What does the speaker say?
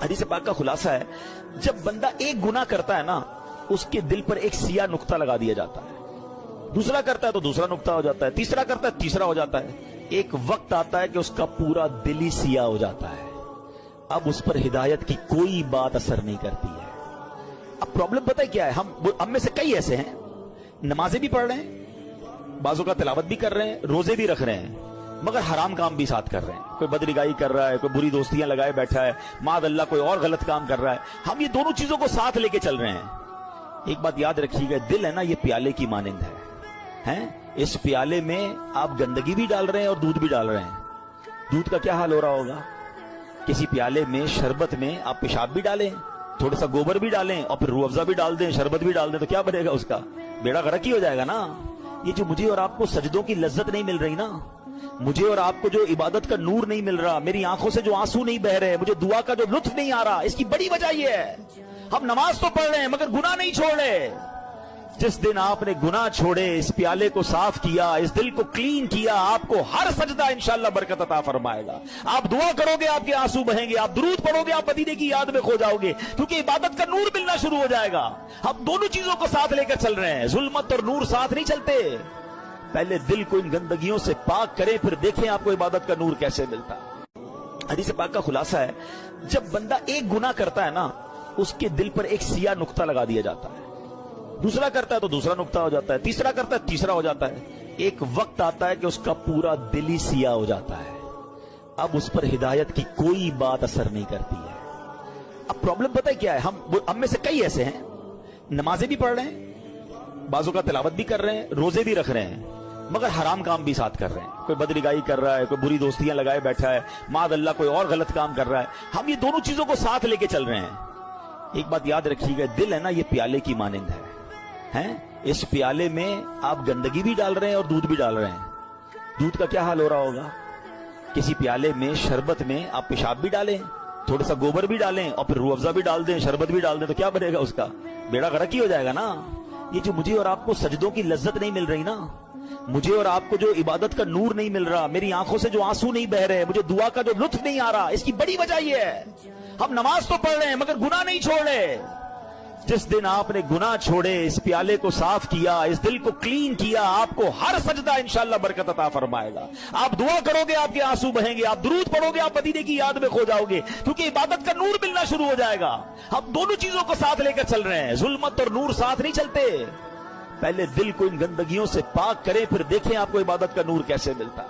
हदीस पाक का खुलासा है, जब बंदा एक गुनाह करता है ना, उसके दिल पर एक सिया नुक्ता लगा दिया जाता है। दूसरा करता है तो दूसरा नुक्ता हो जाता है, तीसरा करता है तीसरा हो जाता है। एक वक्त आता है कि उसका पूरा दिल ही सिया हो जाता है। अब उस पर हिदायत की कोई बात असर नहीं करती है। अब प्रॉब्लम पता है क्या है, हम में से कई ऐसे हैं, नमाजें भी पढ़ रहे हैं, बाजों का तिलावत भी कर रहे हैं, रोजे भी रख रहे हैं, मगर हराम काम भी साथ कर रहे हैं। कोई बदरिगाई कर रहा है, कोई बुरी दोस्तियां लगाए बैठा है, माद अल्लाह कोई और गलत काम कर रहा है। हम ये दोनों चीजों को साथ लेके चल रहे हैं। एक बात याद रखिएगा, दिल है ना, ये प्याले की मानिंद है? इस प्याले में आप गंदगी भी डाल रहे हैं और दूध भी डाल रहे हैं। दूध का क्या हाल हो रहा होगा? किसी प्याले में शरबत में आप पेशाब भी डालें, थोड़ा सा गोबर भी डालें और फिर रूह अफ़ज़ा भी डाल दें, शरबत भी डाल दें, तो क्या बनेगा? उसका बेड़ा गर्क ही हो जाएगा ना। ये जो मुझे और आपको सजदों की लज्जत नहीं मिल रही ना, मुझे और आपको जो इबादत का नूर नहीं मिल रहा, मेरी आंखों से जो आंसू नहीं बह रहे, मुझे दुआ का जो लुत्फ नहीं आ रहा, इसकी बड़ी वजह यह है, हम नमाज तो पढ़ रहे हैं मगर गुनाह नहीं छोड़ रहे। जिस दिन आपने गुनाह छोड़े, इस प्याले को साफ किया, इस दिल को क्लीन किया, आपको हर सजदा इंशाअल्लाह बरकत अता फरमाएगा। आप दुआ करोगे, आपके आंसू बहेंगे, आप दुरूद पढ़ोगे, आप मदीने की याद में खो जाओगे, क्योंकि इबादत का नूर मिलना शुरू हो जाएगा। हम दोनों चीजों को साथ लेकर चल रहे हैं, जुल्मत और नूर साथ नहीं चलते। पहले दिल को इन गंदगियों से पाक करें, फिर देखें आपको इबादत का नूर कैसे मिलता। हदीस पाक का खुलासा है, जब बंदा एक गुनाह करता है ना, उसके दिल पर एक सिया नुक्ता लगा दिया जाता है। दूसरा करता है तो दूसरा नुक्ता हो जाता है, तीसरा करता है तीसरा हो जाता है। एक वक्त आता है कि उसका पूरा दिल ही सिया हो जाता है। अब उस पर हिदायत की कोई बात असर नहीं करती है। अब प्रॉब्लम पता है क्या है, हम में से कई ऐसे हैं, नमाजें भी पढ़ रहे हैं, बाजों का तिलावत भी कर रहे हैं, रोजे भी रख रहे हैं, मगर हराम काम भी साथ कर रहे हैं। कोई बदरिगाई कर रहा है, कोई बुरी दोस्तियां लगाए बैठा है, माद अल्लाह कोई और गलत काम कर रहा है। हम ये दोनों चीजों को साथ लेके चल रहे हैं। एक बात याद रखिएगा, दिल है ना, ये प्याले की मानिंद है? इस प्याले में आप गंदगी भी डाल रहे हैं और दूध भी डाल रहे हैं। दूध का क्या हाल हो रहा होगा? किसी प्याले में शरबत में आप पेशाब भी डालें, थोड़ा सा गोबर भी डालें और फिर रूह अफ़ज़ा भी डाल दें, शरबत भी डाल दें, तो क्या बनेगा? उसका बेड़ा गर्क ही हो जाएगा ना। ये जो मुझे और आपको सजदों की लज्जत नहीं मिल रही ना, मुझे और आपको जो इबादत का नूर नहीं मिल रहा, मेरी आंखों से जो आंसू नहीं बह रहे, मुझे दुआ का जो लुत्फ नहीं आ रहा, इसकी बड़ी वजह यह है, हम नमाज तो पढ़ रहे हैं मगर गुनाह नहीं छोड़ रहे। जिस दिन आपने गुनाह छोड़े, इस प्याले को साफ किया, इस दिल को क्लीन किया, आपको हर सजदा इंशाअल्लाह बरकत अता फरमाएगा। आप दुआ करोगे, आपके आंसू बहेंगे, आप दुरूद पढ़ोगे, आप मदीने की याद में खो जाओगे, क्योंकि इबादत का नूर मिलना शुरू हो जाएगा। हम दोनों चीजों को साथ लेकर चल रहे हैं, जुल्मत और नूर साथ नहीं चलते। पहले दिल को इन गंदगियों से पाक करें, फिर देखें आपको इबादत का नूर कैसे मिलता।